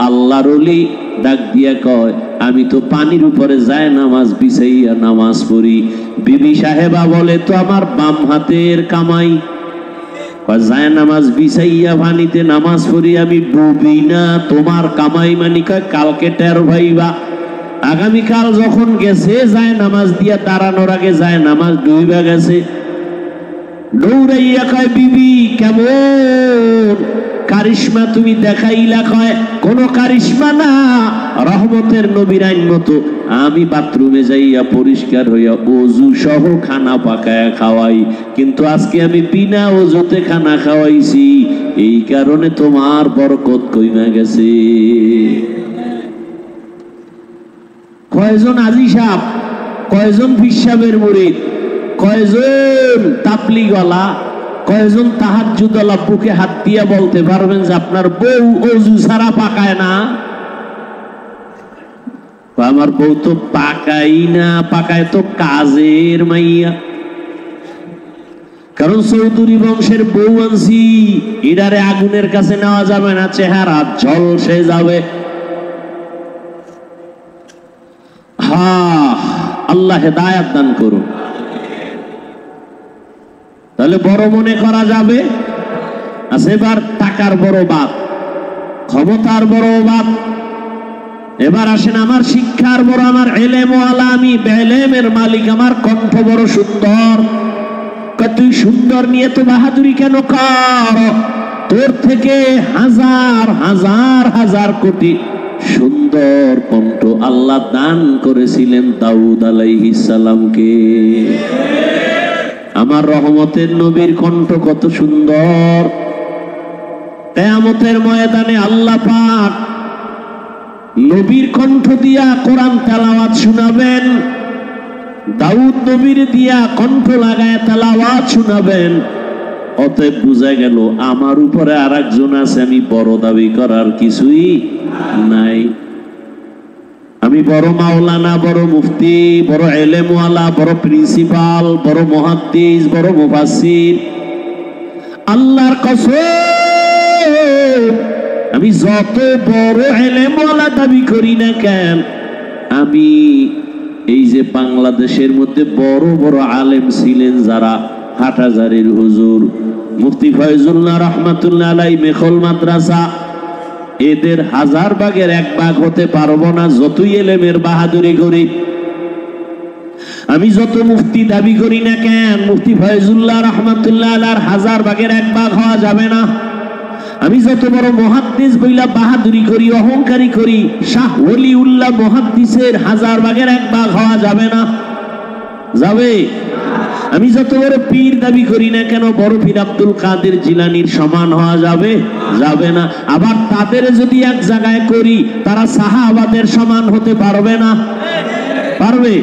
আল্লাহর ওলি ডাক দিয়া কয়, আমি তো পানির উপরে যায় নামাজ বিছাইয়া নামাজ পড়ি। বিবি সাহেবা বলে, তো আমার বাম হাতের কামাই। যায় নামাজ বিছাইয়া পানিতে নামাজ পড়ি, আমি ডুবি না, তোমার কামাই মানে কয় কালকে টের ভাইবা। আগামীকাল যখন গেছে যায় নামাজ দিয়া দাঁড়ানোর আগে যায় নামাজ ডুইবা গেছে, দৌড়াইয়া কয়, বিবি কেমন কারিশমা তুমি দেখাইলা? কয় কোন কারিশমা না, রহমতের নবীর আইন মতো আমি বাথরুমে যাইয়া পরিষ্কার হইয়া ওযু সহ খানা পাকায়া খাওয়াই, কিন্তু আজকে আমি বিনা ওযুতে খানা খাওয়াইছি, এই কারণে তোমার বরকত কইমা গেছে। কয়জন আজি সাহেব, কয়জন পিসাবের মুরিদ, কয়জন তাবলীগওয়ালা, কয়জন তাহাজ্জুদওয়ালা বুকে হাত দিয়া বলতে পারবেন যে আপনার বউ ওযু ছাড়া পাকায় না? আমার বউ তো পাকাই না, পাকায় তো কাজের মাইয়া। কারণ চৌধুরী বংশের বউ আনছি, এটারে আগুনের কাছে নেওয়া যাবে না, চেহারা ঝলসে যাবে। আল্লাহ হেদায়েত দান করুন। তাহলে বড় মনে করা যাবে। আচ্ছা, এবার টাকার বড় বাপ, ক্ষমতার বড় বাপ। এবার আসেন আমার শিক্ষার বড়, আমার এলেম ওয়ালা, আমি বেলেমের মালিক, আমার কণ্ঠ বড় সুন্দর। তুই সুন্দর নিয়ে তো বাহাদুরি কেন কর? তোর থেকে হাজার হাজার হাজার কোটি সুন্দর কণ্ঠ আল্লাহ দান করেছিলেন দাউদ আলাইহিস সালামকে। আমার রহমতের নবীর কণ্ঠ কত সুন্দর। কিয়ামতের ময়দানে আল্লাহ পাক নবীর কণ্ঠ দিয়া কোরআন তেলাওয়াত শোনাবেন, দাউদ নবীর দিয়া কণ্ঠ লাগায় তেলাওয়াত শোনাবেন। অতএব বুঝা গেল আমার উপরে আরেকজন আছে, আমি বড় দাবি করার কিছুই নাই। আমি বড় মাওলানা, বড় মুফতি, বড় এলেমওয়ালা, বড় প্রিন্সিপাল, বড় মুহাদ্দিস, বড় মুফাসসির। আল্লাহর কসম, আমি যত বড় এলেমওয়ালা দাবি করি না কেন, আমি এই যে বাংলাদেশের মধ্যে বড় বড় আলেম ছিলেন যারা, হাটহাজারীর হুজুর, মুফতি ফয়জুল্লাহ রহমাতুল্লাহ আলাইহি মেখল মাদ্রাসা, এদের হাজার ভাগের এক ভাগ হতে পারবো না যতই এলেমের বাহাদুরি করি। আমি যত মুফতি দাবি করি না কেন, মুফতি ফয়জুল্লাহ রহমাতুল্লাহ আলাইহির হাজার ভাগের এক ভাগ হওয়া যাবে না। আমি যত বড় মুহাদ্দিস বইলা বাহাদুরি করি, অহংকারী করি, শাহ ওলিউল্লাহ মুহাদ্দিসের হাজার ভাগের এক ভাগ হওয়া যাবে না। যাবে? আমি যত বড় পীর দাবি করি না কেন, বড় পীর আব্দুল কাদের জিলানীর সমান হওয়া যাবে? যাবে না। আবার তাদের যদি এক জায়গায় করি, তারা সাহাবাদের সমান হতে পারবে না? পারবে?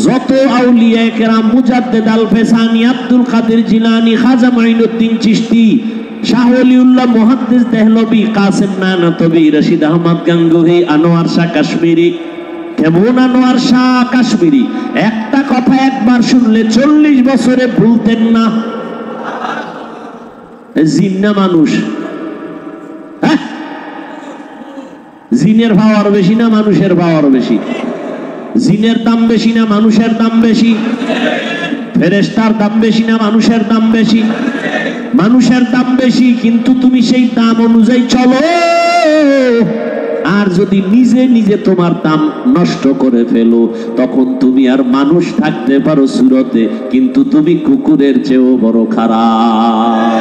যত আউলিয়া কেরাম, মুজাদ্দেদ আল ফেসানি, আব্দুল কাদের জিলানী, খাজা মাইনুদ্দিন চিশতি, শাহ ওলিউল্লাহ মুহাদ্দিস দেহলভী, কাসেম নানতবী, রশিদ আহমদ গাঙ্গুহি, আনোয়ার শাহ কাশ্মীরি। কেমন আনোয়ার শাহ কাশ্মীরি? একটা কথা একবার শুনলে 40 বছরে ভুলতেন না। জিন্না মানুষ, হ্যাঁ? জিনের পাওয়ার বেশি না মানুষের পাওয়ার বেশি? জিনের দাম বেশি না মানুষের দাম বেশি? ফেরেশতার দাম বেশি না মানুষের দাম বেশি? মানুষের দাম বেশি, কিন্তু তুমি সেই দাম অনুযায়ী চলো। আর যদি নিজে নিজে তোমার দাম নষ্ট করে ফেলো, তখন তুমি আর মানুষ থাকতে পারো সুরতে, কিন্তু তুমি কুকুরের চেয়েও বড় খারাপ।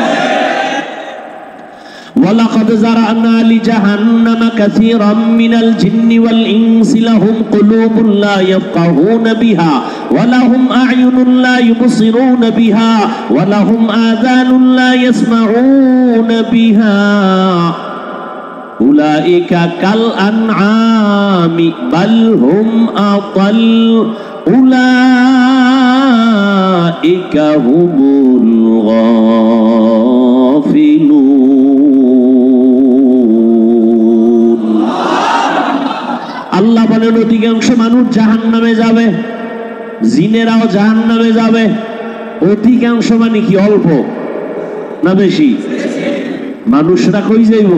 ওয়ালাকাদ যারানা লিজাহান্নামা কাসীরাম মিনাল জিন্নি ওয়াল ইনসি লাহুম কুলুবুন লা ইয়াফকাহুনা বিহা ওয়া লাহুম আ'য়ুনুন লা ইউবসিরুনা বিহা ওয়া লাহুম আযানুন লা ইয়াসমাউনা বিহা উলাইকা কাল আনআমি বাল হুম আদাল উলাইকা হুমুল গাফিলুন। আল্লাহ বলেন অধিকাংশ মানুষ জাহান্নামে যাবে, জিনেরাও জাহান্নামে যাবে। অধিকাংশ মানে কি অল্প না বেশি? মানুষরা কই যাইব?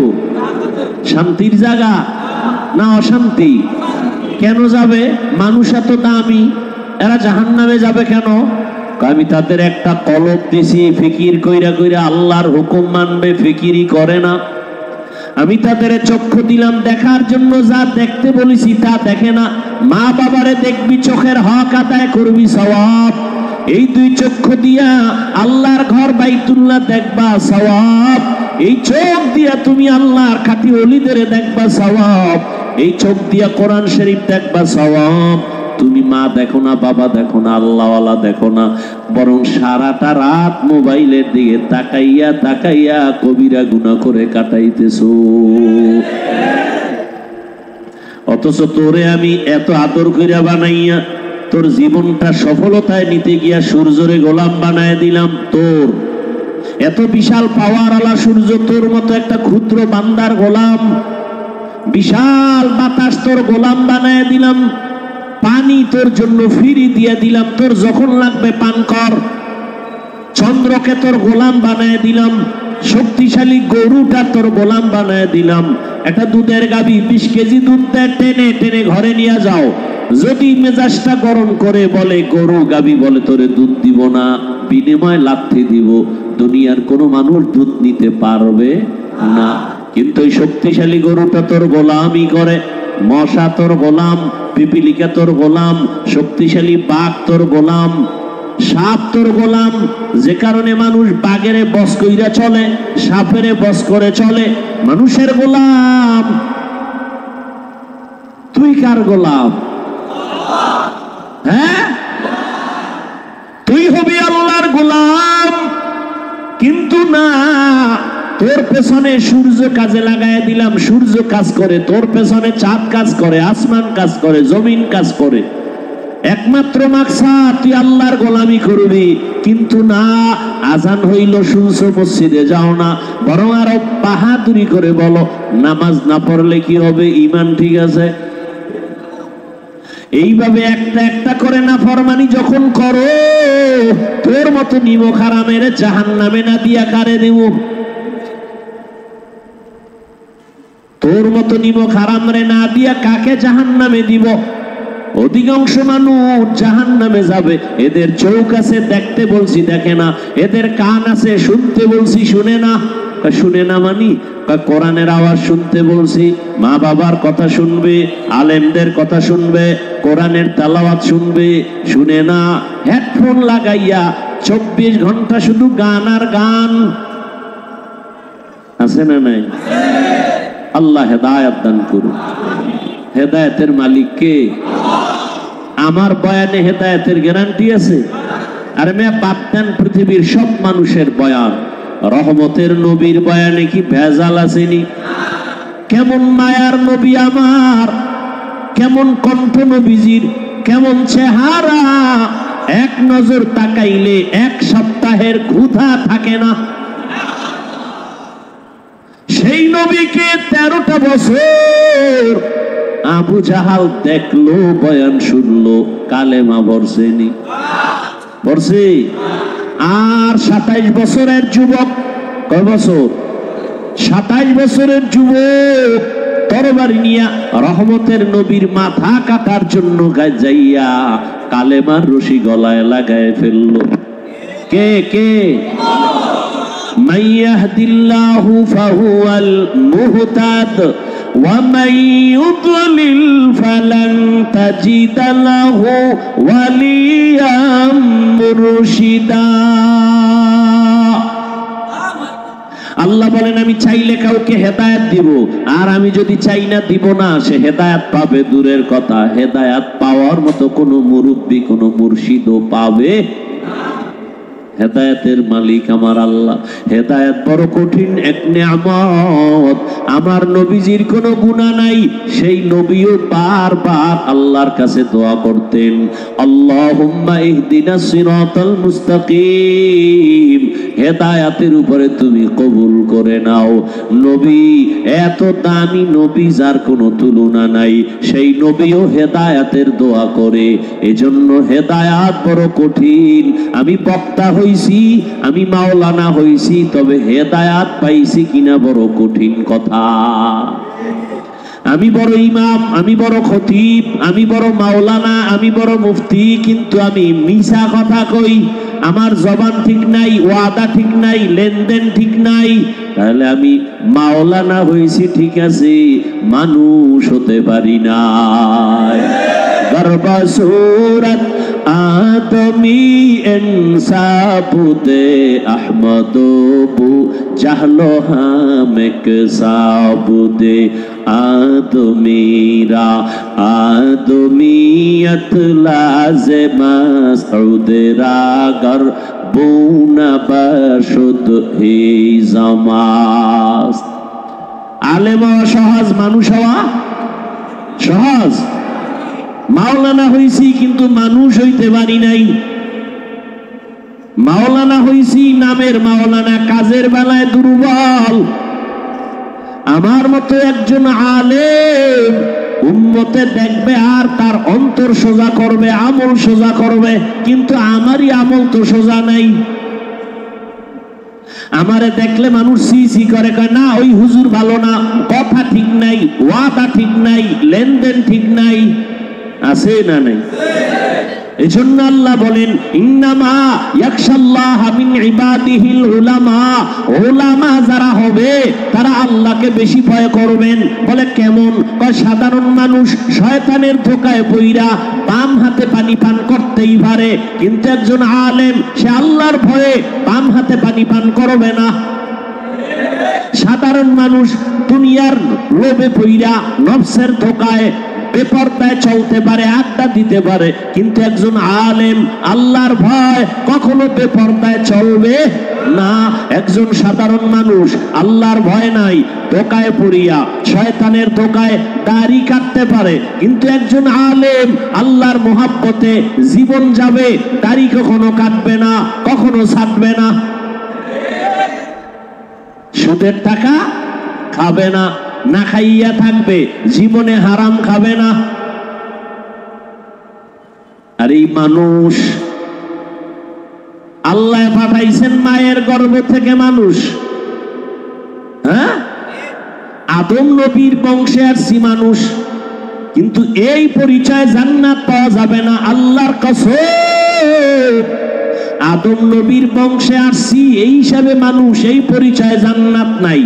শান্তির জায়গা না অশান্তি? কেন যাবে? মানুষ এত দামি, এরা জাহান্নামে যাবে কেন? আমি তাদের একটা কলব দিছি, ফিকির কইরা কইরা আল্লাহর হুকুম মানবে, ফিকিরই করে না। আমি তাদের চক্ষু দিলাম দেখার জন্য, যা দেখতে বলেছি তা দেখে না। মা বাবারে দেখবি, চোখের হক আদায় করবি, সওয়াব। এই দুই চক্ষু দিয়া আল্লাহর ঘর বাইতুল্লাহ দেখবা, সওয়াব। এই চোখ দিয়া তুমি আল্লাহর খাঁটি ওলিদের দেখবা, সওয়াব। এই চোখ দিয়া কোরআন শরীফ দেখবা, সওয়াব। তুমি মা দেখো না, বাবা দেখো না, আল্লাহওয়ালা দেখো না, বরং সারাটা রাত মোবাইলের দিকে তাকাইয়া তাকাইয়া কবিরা গুনাহ করে কাটাইতেছো। অথচ তোরে আমি এত আদর কইরা বানাইয়া তোর জীবনটা সফলতায় নিতে গিয়া সূর্যরে গোলাম বানায় দিলাম। তোর এত বিশাল পাওয়ার আলা সূর্য তোর মতো একটা ক্ষুদ্র বান্দার গোলাম। বিশাল বাতাস তোর গোলাম বানায় দিলাম। পানি তোর জন্য ফিরি দিয়ে দিলাম, তোর যখন লাগবে পান কর। চন্দ্রকে তোর গোলাম বানায় দিলাম। শক্তিশালী গরুটা তোর গোলাম বানায় দিলাম। একটা দুধের গাভী 20 কেজি দুধ দেয়, টেনে টেনে ঘরে নিয়ে যাও। যদি মেজাজটা গরম করে বলে, গরু গাভী বলে তোরে দুধ দিব না, বিনিময়ে লাথি দিব, দুনিয়ার কোনো মানুষ দুধ নিতে পারবে না। কিন্তু এই শক্তিশালী গরুটা তোর গোলামই করে। মশা তোর গোলাম, পিপিলিকা তোর গোলাম, শক্তিশালী বাঘ তোর গোলাম, সাপ তোর গোলাম। যে কারণে মানুষ বাঘেরে বশ কইরা চলে, সাপেরে বশ করে চলে। মানুষের গোলাম। তুই কার গোলাম? হ্যাঁ, তুই হবি আল্লাহর গোলাম। কিন্তু না, তোর পেছনে সূর্য কাজে লাগায় দিলাম। সূর্য কাজ করে, তোর পেছনে চাঁদ কাজ করে, আসমান কাজ করে, জমিন কাজ করে। একমাত্র মাকসাদ তুই আল্লাহর গোলামি করবি। কিন্তু না, আজান হইল শুনছো, মসজিদে যাও না, বরং আরো বাহাদুরি করে বলো নামাজ না পড়লে কি হবে, ঈমান ঠিক আছে। এইভাবে একটা একটা করে না ফরমানি যখন করো, তোর মতো নিমক হারামের জাহান্নামে না দিয়া কারে দেব? তোর মতো নিমক হারামরে না দিয়া কাকে জাহান্নামে দিব? অধিকাংশ মানুষ জাহান্নামে যাবে। এদের চোখ আছে, দেখতে বলছি দেখে না। এদের কান আছে, শুনতে বলছি শুনে না। শুনে না মানি, কোরআনের আওয়াজ শুনতে বলছি, মা বাবার কথা শুনবে, আলেমদের কথা শুনবে, কোরআনের তেলাওয়াত শুনবে, শুনে না। হেডফোন লাগাইয়া 24 ঘন্টা শুধু গান আর গান। আছে না নাই? আল্লাহ হেদায়েত দান করুন। হেদায়েতের মালিক কে? আমার বয়ানে হেদায়েতের গ্যারান্টি আছে? আর মেয়ে বাদ দেন পৃথিবীর সব মানুষের বয়ান। রহমতের নবীর বয়ানে কি ভেজাল আসেনি? কেমন মায়ার নবী আমার, কেমন কণ্ঠ নবীজির, কেমন চেহারা, এক নজর তাকাইলে এক সপ্তাহের ক্ষুধা থাকে না। সেই নবীকে 13টা বছর আবু জাহাল দেখলো, বয়ান শুনলো, কালেমা পড়ছেনি? পড়ছে। আর 27 বছরের যুবক, কয় বছর? 27 বছরের যুবক তরবারি নিয়া রহমতের নবীর মাথা কাটার জন্য যাইয়া কালেমার রশি গলায় লাগায় ফেললো। কে কে? মাইয়াহদিল্লাহু ফাহুয়াল মুহতাদ ওয়া মান ইউদ্লিল ফালান তাজিদা লাহু ওয়ালিয়াম মুরশিদা। আল্লাহ বলেন, আমি চাইলে কাউকে হেদায়েত দিব, আর আমি যদি চাই না দিব না, সে হেদায়েত পাবে দূরের কথা, হেদায়েত পাওয়ার মতো কোনো মুরব্বী, কোনো মুর্শিদও পাবে। হেদায়েতের মালিক আমার আল্লাহ। হেদায়েত বড় কঠিন এক নিয়ামত। আমার নবীজির কোনো গুনাহ নাই, সেই নবীও বারবার আল্লাহর কাছে দোয়া করতেন, আল্লাহুম্মা ইহদিনাস সিরাতাল মুস্তাকিম, হেদায়েতের উপরে তুমি কবুল করে নাও। নবী এত দামি নবী যার কোনো তুলনা নাই, সেই নবীও হেদায়েতের দোয়া করে। এজন্য হেদায়েত বড় কঠিন। আমি বক্তা হইছি, আমি মাওলানা হইছি, তবে হেদায়েত পাইছি কিনা বড় কঠিন কথা। আমি বড় ইমাম, আমি বড় খতিব, আমি বড় মাওলানা, আমি বড় মুফতি, কিন্তু আমি মিছা কথা কই, আমার জবান ঠিক নাই, ওয়াদা ঠিক নাই, লেনদেন ঠিক নাই, তাহলে আমি মাওলানা হয়েছি ঠিক আছে, মানুষ হতে পারি না। গর্ব সুরত আদমি ইনসাবুতে আহমদ বু জাহলো হামেক সাবুদে আদমিরা আদমিয়ত লাজমা সৌদরা গর বুনা বশুদ হি জামাস। আলেম হওয়া সহজ, মানুষ হওয়া সহজ। মাওলানা হইছি কিন্তু মানুষ হইতে পারি নাই। মাওলানা হইছি নামের মাওলানা, কাজের বেলায় দুর্বল। আমার মতো একজন আলেম উম্মতে দেখবে আর তার অন্তর সোজা করবে, আমল সোজা করবে, কিন্তু আমারই আমল তো সোজা নাই। আমারে দেখলে মানুষ সি সি করে, কয় না ওই হুজুর ভালো না, কথা ঠিক নাই, ওয়াদা ঠিক নাই, লেনদেন ঠিক নাই। আছে না নাই? এজন্য আল্লাহ বলেন ইন্নামা ইয়াখশাল্লাহ মিন ইবাদিহিল উলামা। উলামা যারা হবে তারা আল্লাহকে বেশি ভয় করবেন। বলে কেমন? কয় সাধারণ মানুষ শয়তানের ধোকায় পইরা বাম হাতে পানি পান করতেই পারে, কিন্তু একজন আলেম সে আল্লাহর ভয়ে বাম হাতে পানি পান করবে না। সাধারণ মানুষ দুনিয়ার লোভে পইরা নফসের ধোকায় বেপরদায় চলতে পারে, আড্ডা দিতে পারে, কিন্তু একজন আলেম আল্লাহর ভয় কখনো বেপরদায় চলবে না। একজন সাধারণ মানুষ আল্লাহর ভয় নাই, ধোকায় পড়িয়া শয়তানের ধোকায় দাড়ি কাটতে পারে, কিন্তু একজন আলেম আল্লাহর মোহাব্বতে জীবন যাবে, দাড়ি কখনো কাটবে না, কখনো ছাড়বে না। সুদের টাকা খাবে না, না খাইয়া থাকবে, জীবনে হারাম খাবে না। আর এই মানুষ আল্লাহ পাঠাইছেন মায়ের গর্ভ থেকে মানুষ। হ্যাঁ, আদম নবীর বংশে আসছি মানুষ, কিন্তু এই পরিচয় জান্নাত পাওয়া যাবে না। আল্লাহর কসম, আদম নবীর বংশে আসছি এই হিসাবে মানুষ, এই পরিচয় জান্নাত নাই।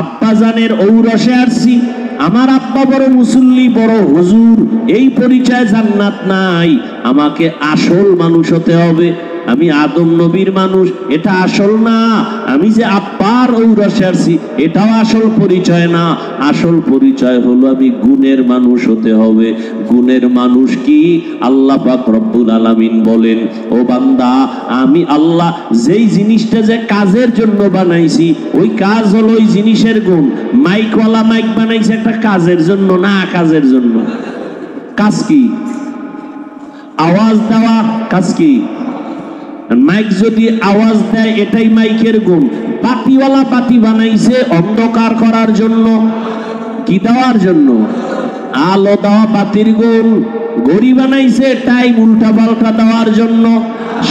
আব্বা জানের ঔরসে আসছি, আমার আব্বা বড় মুসল্লি, বড় হুজুর, এই পরিচয় জান্নাত নাই। আমাকে আসল মানুষ হতে হবে। আমি আদম নবীর মানুষ, এটা আসল না। আমি যে আব্বার ঔরসে আসছি, এটাও আসল পরিচয় না। আসল পরিচয় হলো আমি গুণের মানুষ হতে হবে। গুণের মানুষ কি? আল্লাহ পাক রব্বুল আলামিন বলেন, ও বান্দা, আমি আল্লাহ যেই জিনিসটা যে কাজের জন্য বানাইছি, ওই কাজ হলো ওই জিনিসের গুণ। মাইকওয়ালা মাইক বানাইছে একটা কাজের জন্য না, কাজের জন্য। কাজ কি? আওয়াজ দেওয়া। কাজ কি? মাইক যদি আওয়াজ দেয়, এটাই মাইকের গুণ। বাতিওয়ালা বাতি বানাইছে অন্ধকার করার জন্য, কি দেওয়ার জন্য? আলো দেওয়া বাতির গুণ। ঘড়ি বানাইছে টাইম উল্টা পাল্টা দেওয়ার জন্য,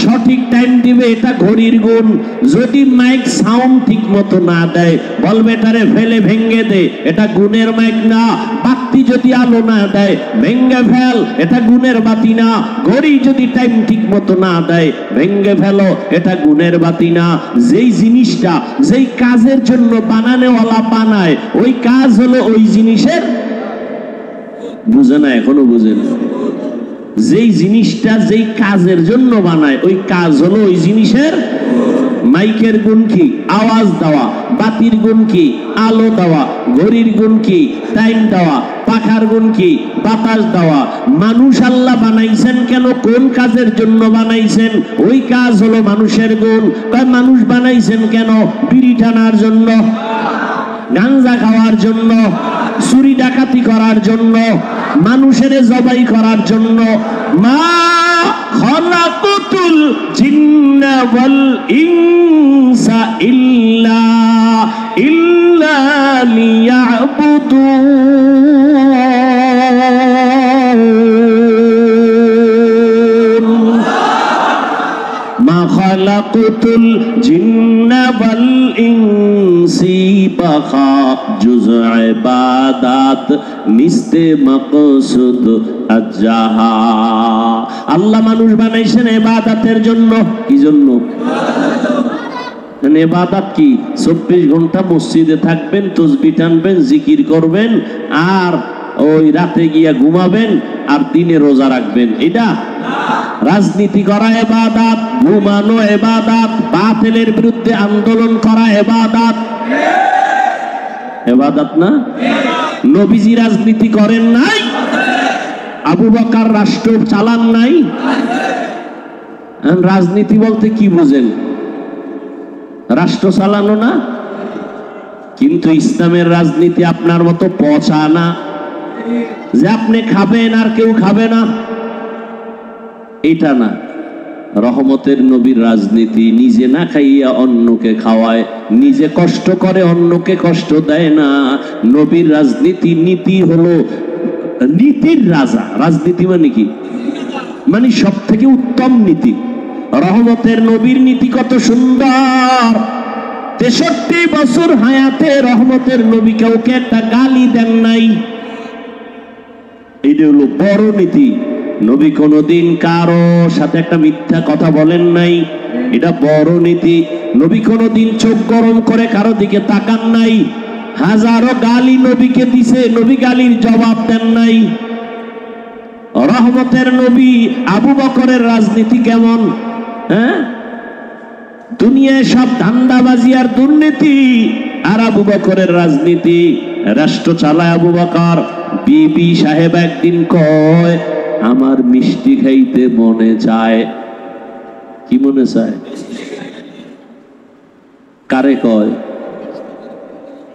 সঠিক টাইম দিবে, এটা ঘড়ির গুণ। যদি মাইক সাউন্ড ঠিক মতো না দেয়, বলবে এটারে ফেলে ভেঙ্গে দে, এটা গুণের মাইক না। বাতি যদি আলো না দেয়, ভেঙ্গে ফেল, এটা গুণের বাতি না। ঘড়ি যদি টাইম ঠিক মতো না দেয়, ভেঙ্গে ফেলো, এটা গুণের বাতি না। যেই জিনিসটা যেই কাজের জন্য বানানোওয়ালা বানায়, ওই কাজ হলো ওই জিনিসের। বুঝে না? এখনো বুঝেন? যেই জিনিসটা যেই কাজের জন্য বানায়, ওই কাজ হলো ওই জিনিসের। মাইকের গুণ কি? আওয়াজ দেওয়া। বাতির গুণ কি? আলো দেওয়া। ঘড়ির গুণ কি? টাইম দেওয়া। পাখার গুণ কি? বাতাস দেওয়া। মানুষ আল্লাহ বানাইছেন কেন? কোন কাজের জন্য বানাইছেন? ওই কাজ হলো মানুষের গুণ। মানুষ বানাইছেন কেন? বিড়ি টানার জন্য, গাঞ্জা খাওয়ার জন্য, চুরি ডাকাতি করার জন্য, মানুষের জবাই করার জন্য। মা খালাকুতুল জিন্না ওয়াল ইনসা ইল্লা লিয়াবুদুন। মা খালাকুতুল জিন্না ওয়াল ইনসি जुज़ इबादत निस्ते मकसुद अज्जाहा। আল্লাহ মানুষ বানাইছেন ইবাদতের জন্য। কি জন্য? ইবাদত কি? 24 ঘন্টা মসজিদে থাকবেন, তাসবিহ টানবেন, জিকির করবেন, আর ওই রাতে গিয়া ঘুমাবেন, আর দিনে রোজা রাখবেন, এটা রাজনীতি করা ইবাদত, ঘুমানো ইবাদত, বাতিলের বিরুদ্ধে আন্দোলন করা ইবাদত। ইবাদত না? নবীজি রাজনীতি করেন নাই? আবু বকর রাষ্ট্র চালান নাই? রাজনীতি বলতে কি বুঝেন? রাষ্ট্র চালানো না? কিন্তু ইসলামের রাজনীতি আপনার মতো পচা না যে আপনি খাবেন আর কেউ খাবে না, এটা না। রহমতের নবীর রাজনীতি নিজে না খাইয়া অন্যকে খাওয়ায়, নিজে কষ্ট করে অন্যকে কষ্ট দেয় না। নবীর রাজনীতি নীতি হলো নীতির রাজা। রাজনীতি মানে কি? মানে সব থেকে উত্তম নীতি। রহমতের নবীর নীতি কত সুন্দর। 63 বছর হায়াতে রহমতের নবী কাউকে একটা গালি দেন নাই। এটা হলো বড় নীতি। নবী কোনদিন কারো সাথে একটা মিথ্যা কথা বলেন নাই, এটা বড় নীতি। নবী কোনদিন চোখ গরম করে কারো দিকে তাকান নাই। হাজারো গালি নবীকে দিছে, নবী গালির জবাব দেন নাই। রহমতের নবী আবু বকরের রাজনীতি কেমন? হ্যাঁ, দুনিয়ায় সব ধান্দাবাজি আর দুর্নীতি, আর আবু বকরের রাজনীতি। রাষ্ট্র চালায় আবু বকর। বিবি সাহেব একদিন কয়, আমার মিষ্টি খাইতে মনে চায়। কি মনে চায়? কারে কয়?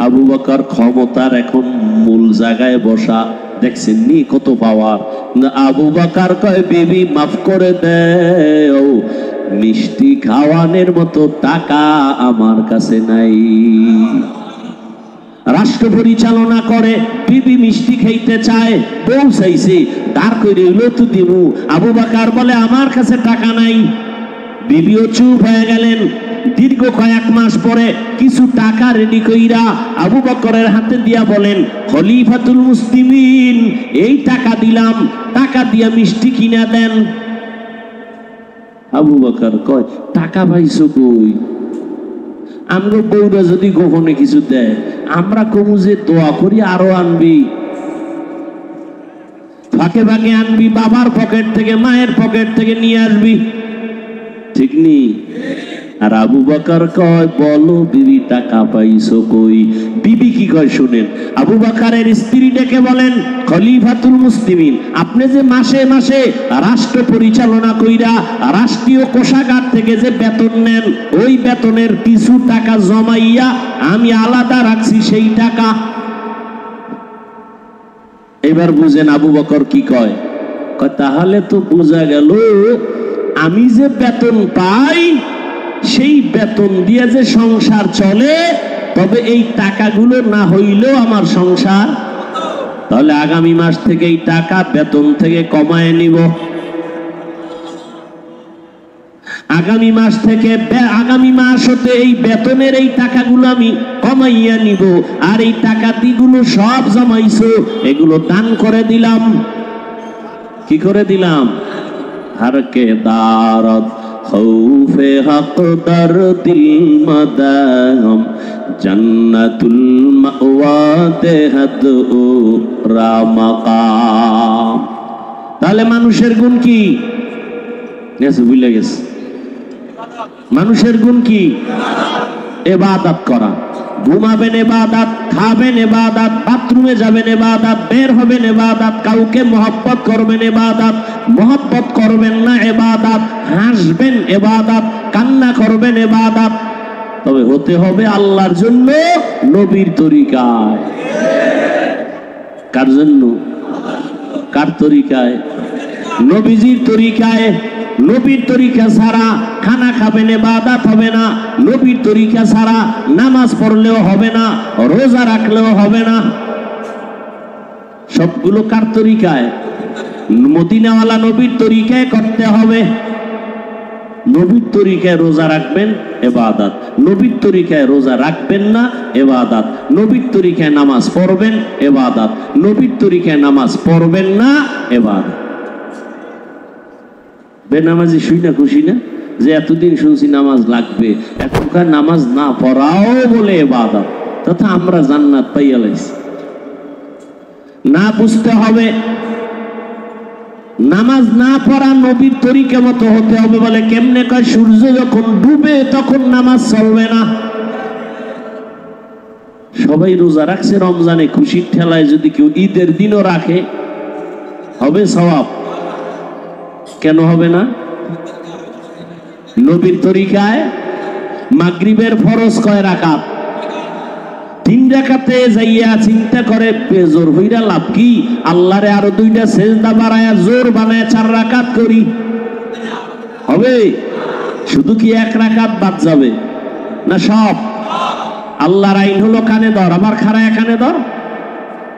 আবু বকর ক্ষমতার এখন মূল জায়গায় বসা, দেখছেন নি কত পাওয়ার। আবু বকর কয়, বিবি মাফ করে দেও, মিষ্টি খাওয়ানোর মতো টাকা আমার কাছে নাই। রাষ্ট্র পরিচালনা করে, বিবি মিষ্টি খাইতে চায়, বউ চাইছে, দাঁড় করে হইলো তো দিমু। আবু বকর বলে, আমার কাছে টাকা নাই। বিবিও চুপ হয়ে গেলেন। দীর্ঘ কয়েক মাস পরে কিছু টাকা রেডি কইরা আবু বকরের হাতে দিয়া বলেন, খলিফাতুল মুসলিমিন, এই টাকা দিলাম, টাকা দিয়া মিষ্টি কিনা দেন। আবু বকর কয়, টাকা পাইছো কই? আমরা বউরা যদি কখনো কিছু দেয়, আমরা কমু যে দোয়া করি আরো আনবি, ফাঁকে ফাঁকে আনবি, বাবার পকেট থেকে মায়ের পকেট থেকে নিয়ে আসবি, ঠিক নি? আর আবু বকর কয়, বলো বিবি টাকা পাইছো কই? বিবি কি কয় শুনেন। আবু বকরের স্ত্রী ডেকে বলেন, খলিফাতুল মুসলিমিন, আপনি যে মাসে মাসে রাষ্ট্র পরিচালনা কইরা রাষ্ট্রীয় কোষাগার থেকে যে বেতন নেন, ওই বেতনের কিছু টাকা জমাইয়া আমি আলাদা রাখছি, সেই টাকা। এবার বুঝেন আবু বকর কি কয়। তাহলে তো বোঝা গেল আমি যে বেতন পাই, সেই বেতন দিয়ে যে সংসার চলে, তবে এই টাকাগুলো না হইলেও আমার সংসার। তাহলে আগামী মাস থেকে এই টাকা বেতন থেকে কমায় নিব। আগামী মাস থেকে আগামী মাস হতে এই বেতনের এই টাকাগুলো আমি কমাইয়া নিব। আর এই টাকাগুলো সব জমাইছো, এগুলো দান করে দিলাম। কি করে দিলাম? হারকে দারত খৌফে হক দর দিল মদাম জান্নাতুল মাওয়া দেহাত রামাকাম। তাহলে মানুষের গুণ কি? ভুলে গেছে। মানুষের গুণ কি? ইবাদত করা। ঘুমাবেন ইবাদত, খাবেন ইবাদত, বাথরুমে যাবেন ইবাদত, বের হবেন ইবাদত, কাউকে মহব্বত করবেন ইবাদত, মহব্বত করবেন না ইবাদত, হাসবেন ইবাদত, কান্না করবেন ইবাদত। তবে হতে হবে আল্লাহর জন্য, নবীর তরিকায়। কার জন্য? কার তরিকায়? নবীজির তরিকায়। নবীর তরিকা ছাড়া খানা খাবেন ইবাদত হবে না। নবীর তরিকা ছাড়া নামাজ পড়লেও হবে না, রোজা রাখলেও হবে না। সবগুলো কার তরিকায়? মদিনাওয়ালা নবীর তরিকায় করতে হবে। নবীর তরিকায় রোজা রাখবেন ইবাদত, নবীর তরিকায় রোজা রাখবেন না ইবাদত, নবীর তরিকায় নামাজ পড়বেন ইবাদত, নবীর তরিকায় নামাজ পড়বেন না ইবাদত। বেনামাজি শুই না খুশি না যে এতদিন শুনছি নামাজ লাগবে, এখনকার নামাজ না পড়াও বলে ইবাদত, তথা আমরা জান্নাত পাইয়া লাইছি। না বুঝতে হবে নামাজ না পড়া নবীর তরিকা মতো হতে হবে বলে কেমনে কয়, সূর্য যখন ডুবে তখন নামাজ চলবে না। সবাই রোজা রাখছে রমজানে, খুশির ঠেলায় যদি কেউ ঈদের দিনও রাখে হবে সওয়াব, কেন হবে না? নবীর তরিকায় মাগরিবের ফরজ কয় রাকাত? 3 রাকাতে যাইয়া চিন্তা করে বেজোর হইরা লাভ কি, আল্লাহরে আরো 2টা সেজদা বাড়ায়া জোর বানায় 4 রাকাত করি, হবে? শুধু কি 1 রাকাত বাদ যাবে না সব? আল্লাহর আইন হলো কানে ধর, আবার খাড়ায় কানে ধর।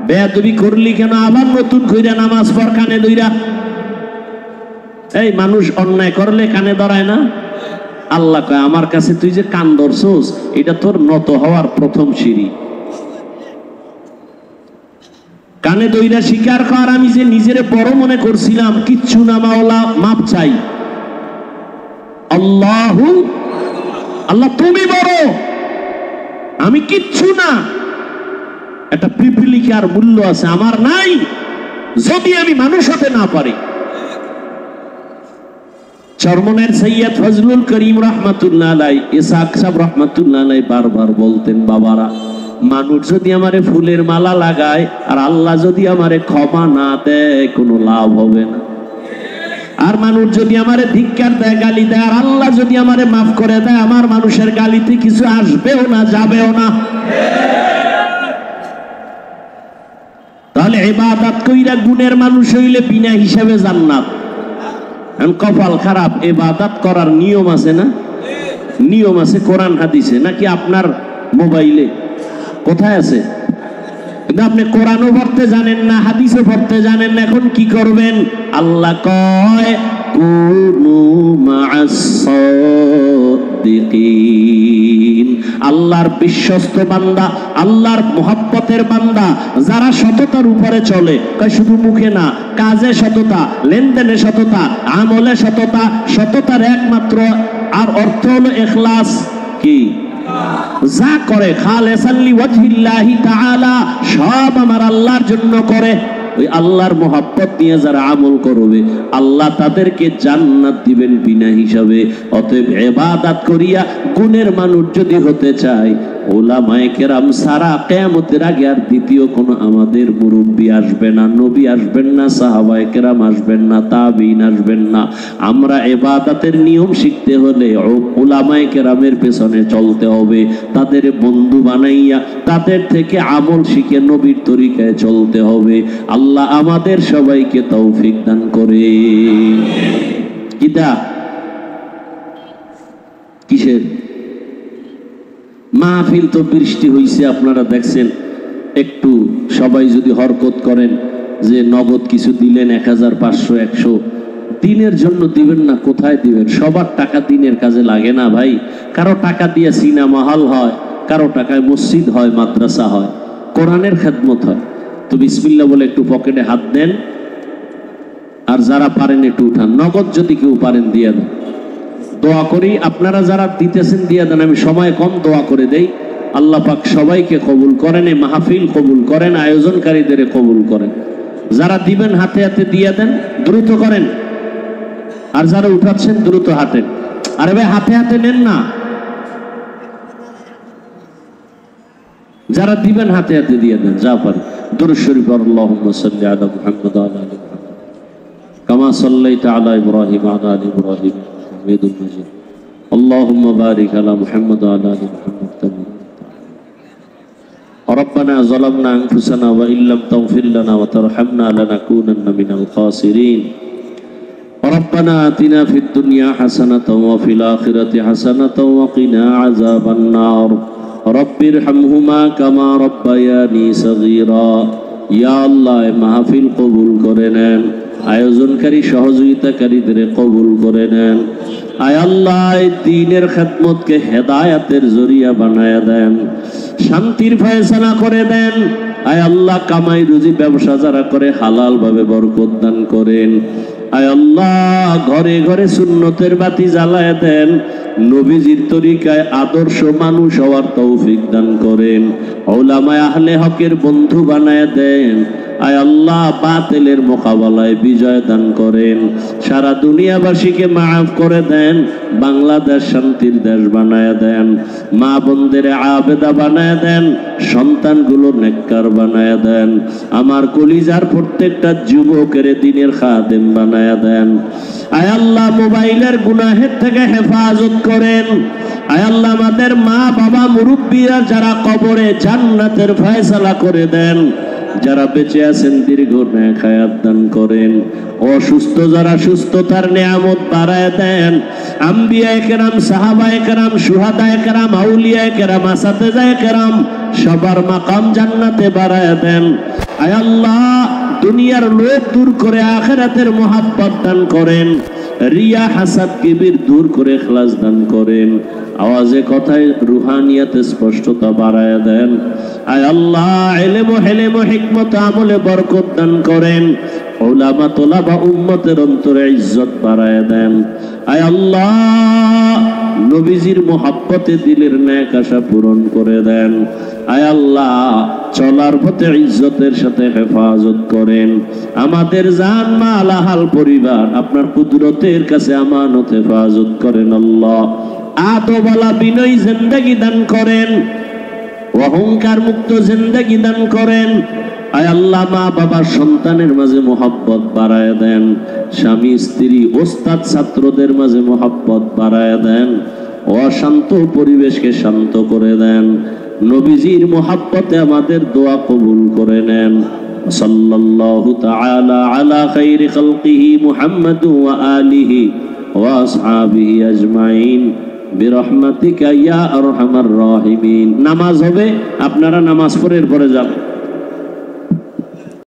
বেয়াদবি করলি কেন আবার নতুন কইরা নামাজ পড় কানে ধইরা? এই মানুষ অন্যায় করলে কানে ধরায় না? আল্লাহ কয় আমার কাছে তুই যে কান ধরছস এটা তোর নত হওয়ার প্রথম সিঁড়ি। কানে দইরা স্বীকার কর আমি যে নিজেরে বড় মনে করছিলাম, কিচ্ছু না, মাওলা মাপ চাই। আল্লাহু আল্লাহ তুমি বড়, আমি কিচ্ছু না। একটা পিপিলিকার মূল্য আছে, আমার নাই, যদি আমি মানুষ হতে না পারি। চরমনের সৈয়দ ফজলুল করিম রহমাতুল্লাহ আলাইহি, ইসহাক সাহেব রহমাতুল্লাহ আলাইহি বারবার বলতেন, বাবারা মানুষ যদি আমারে ফুলের মালা লাগায় আর আল্লাহ যদি আমারে ক্ষমা না দেয় কোনো লাভ হবে না। আর মানুষ যদি আমারে ধিক্কার দেয়, গালি দেয়, আর আল্লাহ যদি আমারে মাফ করে দেয়, আমার মানুষের গালিতে কিছু আসবেও না, যাবেও না। তাহলে ইবাদত কইরা গুণের মানুষ হইলে বিনা হিসাবে জান্নাত। কপাল খারাপ, ইবাদত করার নিয়ম আছে না? নিয়ম আছে কোরআন হাদিসে, নাকি আপনার মোবাইলে? কোথায় আছে? কিন্তু আপনি কোরআনও পড়তে জানেন না, হাদিসও পড়তে জানেন না, এখন কি করবেন? আল্লাহ কয় কুনু মা'আস সাদিকিন, আল্লাহর বিশ্বস্ত বান্দা, আল্লাহর মুহাব্বতের বান্দা যারা সততার উপরে চলে, কয় শুধু মুখে না, কাজে সততা, লেনদেনে সততা, আমলে সততা। সততার একমাত্র আর অর্থ হলো ইখলাস। কি? যা করে খালেসান লিওয়াজহিল্লাহি তাআলা, সব আমার আল্লাহর জন্য করে। ওই আল্লাহর মুহাব্বত নিয়ে যারা আমল করবে আল্লাহ তাদেরকে জান্নাত দিবেন বিনা হিসাবে। অতএব ইবাদত করিয়া গুণের মানুষ যদি হতে চায়, উলামায়ে কেরাম সারা কিয়ামতের আগে আর দ্বিতীয় কোন আমাদের মুরব্বি আসবে না, নবী আসবেন না, সাহাবায়ে কেরাম আসবেন না, তাবিঈন আসবেন না। আমরা ইবাদতের নিয়ম শিখতে হলে উলামায়ে কেরামের পেছনে চলতে হবে, তাদের বন্ধু বানাইয়া তাদের থেকে আমল শিখে নবীর তরিকায় চলতে হবে। আল্লাহ আমাদের সবাইকে তৌফিক দান করে। কিতা কিসের মাহফিল? তো বৃষ্টি হইছে আপনারা দেখছেন, একটু সবাই যদি হরকত করেন যে নগদ কিছু দিলেন 1000 500 100, দিনের জন্য দিবেন না, কোথায় দিবেন? সবার টাকা দিনের কাজে লাগে না ভাই। কারো টাকা দিয়ে সিনেমা হল হয়, কারো টাকায় মসজিদ হয়, মাদ্রাসা হয়, কোরআনের খেদমত হয়। তো বিসমিল্লাহ বলে একটু পকেটে হাত দেন, আর যারা পারেন একটু উঠান। নগদ যদি কেউ পারেন দিয়ে দেন, দোয়া করি। আপনারা যারা দিতেছেন দিয়ে দেন, আমি সময় কম দোয়া করে দেই। আল্লাহ পাক সবাইকে কবুল করেন, এই মাহফিল কবুল করেন, আয়োজনকারীদের কবুল করেন। যারা দিবেন হাতে হাতে দিয়ে দেন, দ্রুত করেন। আর যারা উঠাচ্ছেন দ্রুত হাঁটেন। আরে ভাই হাতে হাতে নেন না, যারা দিবেন হাতে হাতে দিয়ে দেন, যা পারেন। দুরূদ শরীফ আল্লাহুম্মা সাল্লি আলা মুহাম্মাদ ওয়া আলা আলি মুহাম্মাদ কামা সাল্লাইতা আলা ইব্রাহিম ওয়া আলা আলি ইব্রাহিম হামিদুম মাজিদ। আল্লাহুম্মা বারিক আলা মুহাম্মাদ ওয়া আলা আলি মুহাম্মাদ কামা ربنا ظلمنا أنفسنا وإن لم تغفر لنا وترحمنا لنكونن من الخاسرين. ربنا آتنا في الدنيا حسنة وفي الآخرة حسنة وقنا عذاب النار. رب ارحمهما كما ربياني صغيرا. يا الله মাহফিল কবুল করে নেন, আয়োজনকারী সহযোগিতাকারীদের কবুল করে নেন। আয় আল্লাহ এই দ্বীনের খেদমতকে হেদায়েতের জরিয়া বানায়া দেন, শান্তির ফয়সালা করে দেন। আয় আল্লাহ কামাই রুজি ব্যবসা যারা করে হালাল ভাবে বরকত দান করেন। আয় আল্লাহ ঘরে ঘরে সুন্নতের বাতি জ্বালায় দেন, নবীজির তরিকায় আদর্শ মানুষ হওয়ার তৌফিক দান করেন, উলামায়ে আহলে হকের বন্ধু বানায় দেন। আয় আল্লাহ বাতিলের মোকাবেলায় বিজয় দান করেন, সারা দুনিয়াবাসীকে মাফ করে দেন, বাংলাদেশ শান্তির দেশ বানায় দেন, মা বোনদের আবেদা বানায় দেন, সন্তানগুলো নেককার বানায় দেন, আমার কলিজার প্রত্যেকটা যুবকের দ্বীনের খাদেম বানায় দেন। আয় আল্লাহ মোবাইলের গুনাহের থেকে হেফাজত করেন। আয় আল্লাহ আমাদের মা বাবা মুরব্বীরা যারা কবরে জান্নাতের ফয়সালা করে দেন, যারা বেঁচে আছেন দীর্ঘ নেক হায়াত দান করেন, অসুস্থ যারা সুস্থতার নিয়ামত বাড়ায় দেন। আম্বিয়ায়ে কেরাম, সাহাবায়ে কেরাম, শুহাদায়ে কেরাম, আউলিয়ায়ে কেরাম, আসাতেজায়ে কেরাম সবার মাকাম জান্নাতে বাড়ায় দেন। আয় আল্লাহ দুনিয়ার লোভ দূর করে আখিরাতের মোহাব্বত দান করেন, রিয়া হাসাদ কিবির দূর করে ইখলাস দান করেন, আওয়াজে কথায় রুহানিয়াতে স্পষ্টতা বাড়ায় দেন। আয় আল্লাহ ইলম ও হিলম ও হিকমত আমলে বরকত দান করেন, উলামা তোলাবা উম্মতের অন্তরে ইজ্জত বাড়ায় দেন। আয় আল্লাহ নবীজির মোহাব্বতে দিলের নেক আশা পূরণ করে দেন। আয় আল্লাহ চলার পথে ইজ্জতের সাথে হেফাজত করেন, আমাদের জান মাল আহাল পরিবার আপনার কুদরতের কাছে আমানত হেফাজত করেন। আল্লাহ আদবওয়ালা বিনয়ী জিন্দেগি দান করেন, অহংকার মুক্ত জিন্দেগি দান করেন। আয় আল্লাহ মা বাবার সন্তানের মাঝে মোহাব্বত বাড়ায় দেন, স্বামী স্ত্রী ওস্তাদ ছাত্রদের মাঝে মোহাব্বত বাড়ায় দেন, অশান্ত পরিবেশকে শান্ত করে দেন, নবীজির মোহাব্বতে আমাদের দোয়া কবুল করে নেন। সাল্লাল্লাহু তাআলা আলা খাইরি খালকিহি মুহাম্মাদ ওয়া আলিহি ওয়া আসহাবিহি আজমাইন বিরহমাতিকা ইয়া আরহামার রাহিমিন। নামাজ হবে, আপনারা নামাজ পড়ে এরপরে যান।